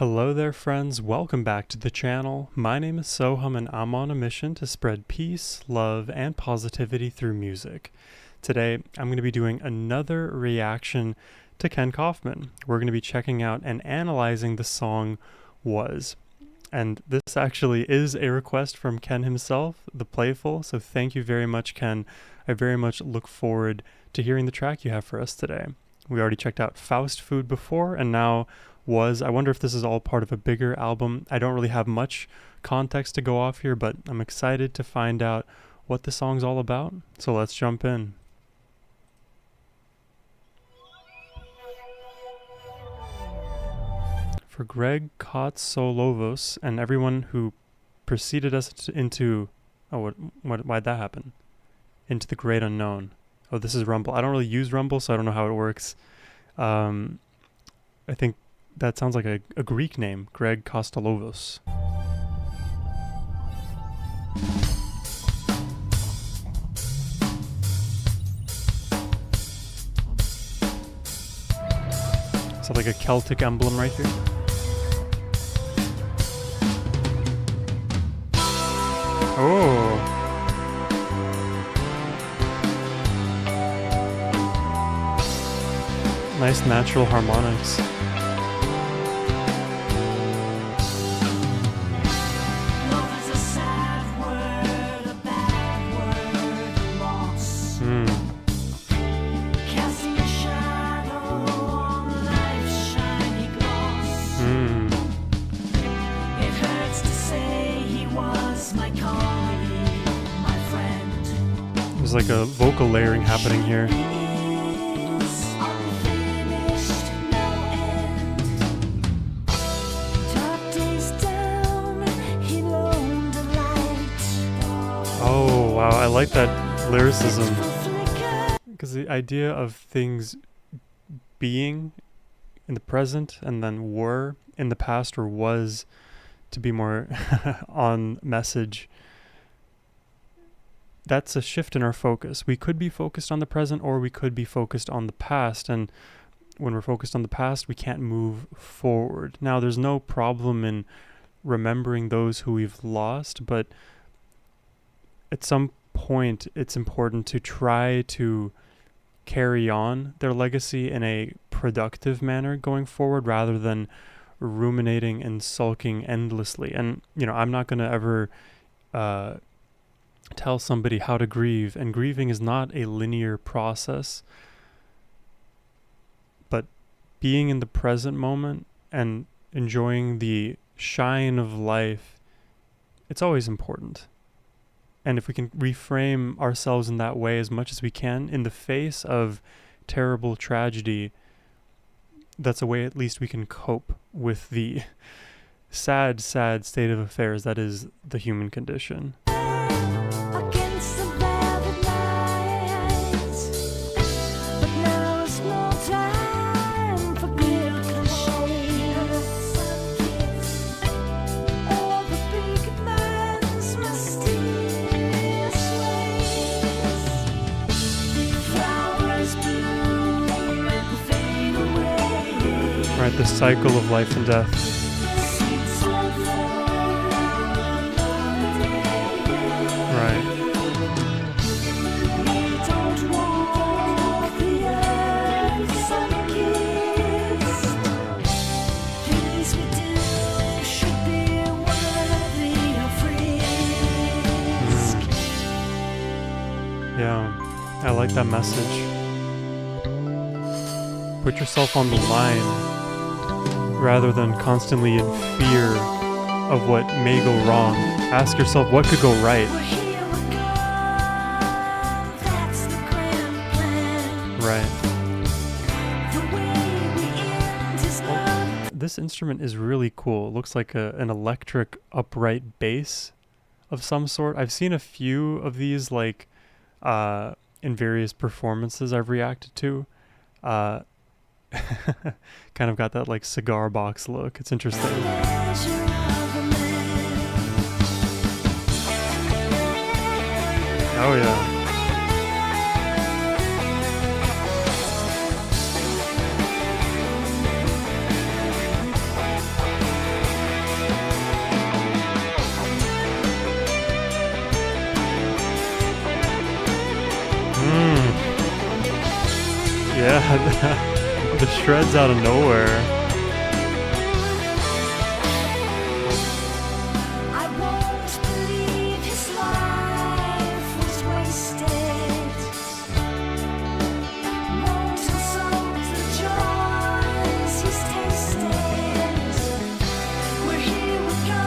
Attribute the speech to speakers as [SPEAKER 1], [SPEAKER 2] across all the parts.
[SPEAKER 1] Hello there friends, welcome back to the channel. My name is Sohum and I'm on a mission to spread peace, love, and positivity through music. Today, I'm going to be doing another reaction to Ken Coffman. We're going to be checking out and analyzing the song Was. And this actually is a request from Ken himself, the Playful, so thank you very much, Ken. I very much look forward to hearing the track you have for us today. We already checked out Faust Food before, and now Was. I wonder if this is all part of a bigger album. I don't really have much context to go off here, but I'm excited to find out what the song's all about. So let's jump in. For Greg Kotsolovos and everyone who preceded us into... Oh, why'd that happen? Into the great unknown. Oh, this is Rumble. I don't really use Rumble, so I don't know how it works. I think that sounds like a Greek name, Greg Kostolovos. Is that like a Celtic emblem right here? Oh! Nice natural harmonics. There's like a vocal layering happening here. Oh wow, I like that lyricism. Because the idea of things being in the present and then were in the past or was, to be more on message, that's a shift in our focus. We could be focused on the present or we could be focused on the past. And when we're focused on the past, we can't move forward. Now, there's no problem in remembering those who we've lost, but at some point, it's important to try to carry on their legacy in a productive manner going forward rather than ruminating and sulking endlessly. And, you know, I'm not going to ever tell somebody how to grieve, and grieving is not a linear process, but being in the present moment and enjoying the shine of life, it's always important. And if we can reframe ourselves in that way as much as we can in the face of terrible tragedy, that's a way at least we can cope with the sad state of affairs that is the human condition. Right, the cycle of life and death. Right. Yeah, I like that message. Put yourself on the line rather than constantly in fear of what may go wrong. Ask yourself what could go right. Right. Well, this instrument is really cool. It looks like an electric upright bass of some sort. I've seen a few of these like in various performances I've reacted to. Kind of got that like cigar box look. It's interesting. Oh yeah. The shreds out of nowhere.
[SPEAKER 2] I won't believe his life was wasted. Won't consult the joys he's tasted. Where he would go,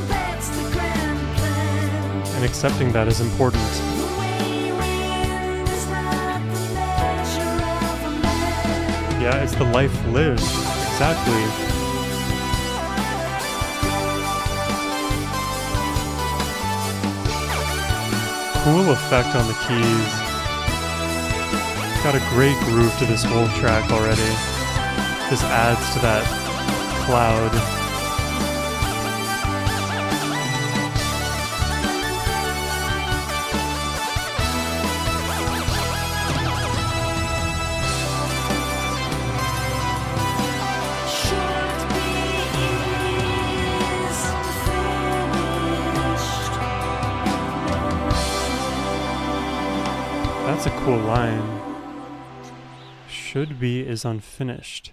[SPEAKER 2] that's the grand plan.
[SPEAKER 1] And accepting that is important.
[SPEAKER 2] The way wind is not the measure of a man.
[SPEAKER 1] Yeah, it's the life lived. Exactly. Cool effect on the keys. Got a great groove to this whole track already. This adds to that cloud.
[SPEAKER 2] Should be is finished.
[SPEAKER 1] That's a cool line. Should be is unfinished.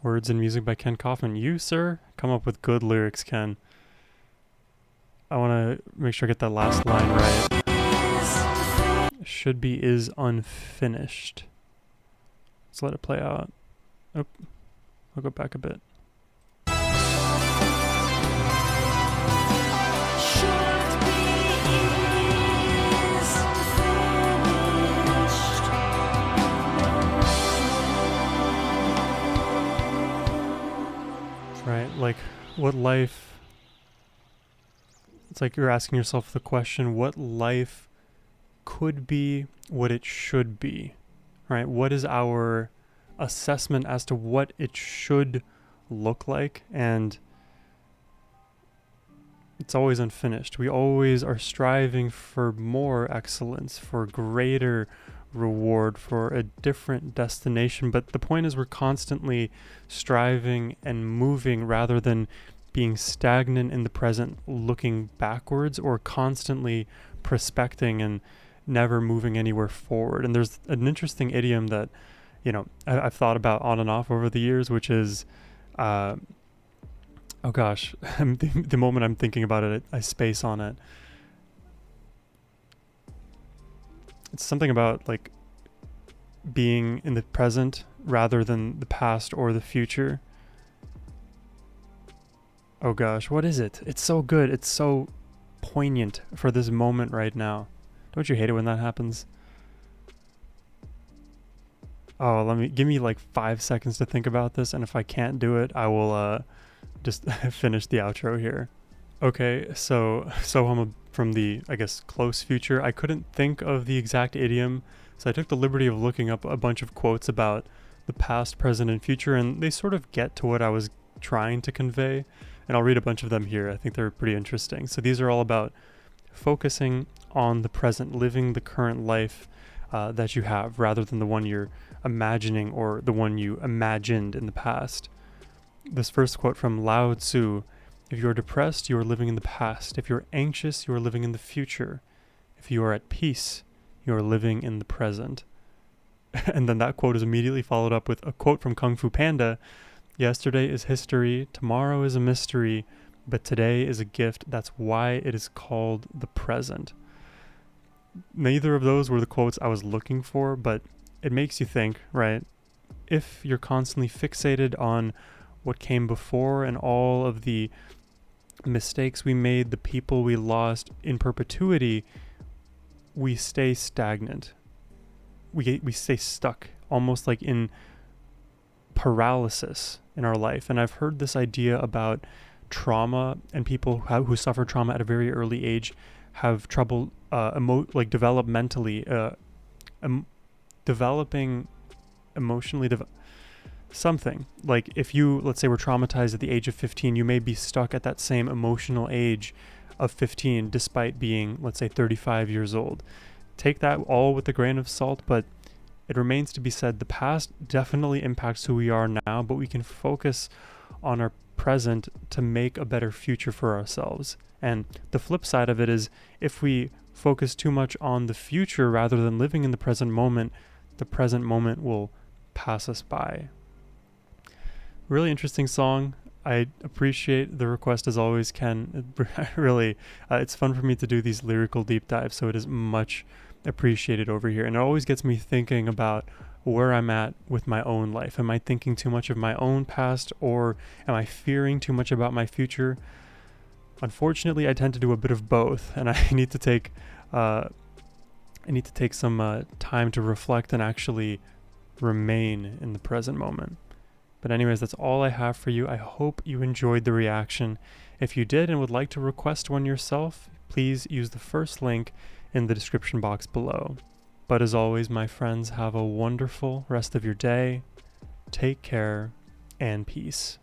[SPEAKER 1] Words and music by Ken Coffman. You, sir, come up with good lyrics, Ken. I want to make sure I get that last line right. Should be is unfinished. Let's let it play out. Oh, I'll go back a bit.
[SPEAKER 2] Should be is finished.
[SPEAKER 1] Right, like what life... It's like you're asking yourself the question, what life could be, what it should be, right? What is our assessment as to what it should look like? And it's always unfinished. We always are striving for more excellence, for greater reward, for a different destination. But the point is we're constantly striving and moving rather than being stagnant in the present, looking backwards, or constantly prospecting and never moving anywhere forward. And there's an interesting idiom that, you know, I've thought about on and off over the years, which is, oh gosh, the moment I'm thinking about it, I space on it. It's something about like being in the present rather than the past or the future. Oh gosh, what is it? It's so good. It's so poignant for this moment right now. Don't you hate it when that happens? Oh, give me like 5 seconds to think about this, and if I can't do it, I will just finish the outro here. Okay, so Sohum from the, I guess, close future. I couldn't think of the exact idiom, so I took the liberty of looking up a bunch of quotes about the past, present, and future, and they sort of get to what I was trying to convey. And I'll read a bunch of them here. I think they're pretty interesting. So these are all about focusing on the present, living the current life that you have, rather than the one you're imagining or the one you imagined in the past. This first quote from Lao Tzu: if you are depressed, you are living in the past. If you're anxious, you are living in the future. If you are at peace, you are living in the present. And then that quote is immediately followed up with a quote from Kung Fu Panda: yesterday is history, tomorrow is a mystery, but today is a gift. That's why it is called the present. Neither of those were the quotes I was looking for, but it makes you think, right? If you're constantly fixated on what came before and all of the mistakes we made, the people we lost in perpetuity, we stay stagnant. We stay stuck, almost like in paralysis in our life. And I've heard this idea about trauma, and people who suffer trauma at a very early age have trouble developmentally developing emotionally something. Like if you, let's say, were traumatized at the age of 15, you may be stuck at that same emotional age of 15 despite being, let's say, 35 years old. Take that all with a grain of salt, but it remains to be said the past definitely impacts who we are now, but we can focus on our present to make a better future for ourselves. And the flip side of it is, if we focus too much on the future rather than living in the present moment will pass us by. Really interesting song. I appreciate the request as always, Ken. Really, it's fun for me to do these lyrical deep dives, so it is much appreciated over here. And it always gets me thinking about where I'm at with my own life. Am I thinking too much of my own past, or am I fearing too much about my future? Unfortunately, I tend to do a bit of both, and I need to take some time to reflect and actually remain in the present moment. But anyways, that's all I have for you. I hope you enjoyed the reaction. If you did and would like to request one yourself, please use the first link in the description box below. But as always, my friends, have a wonderful rest of your day. Take care and peace.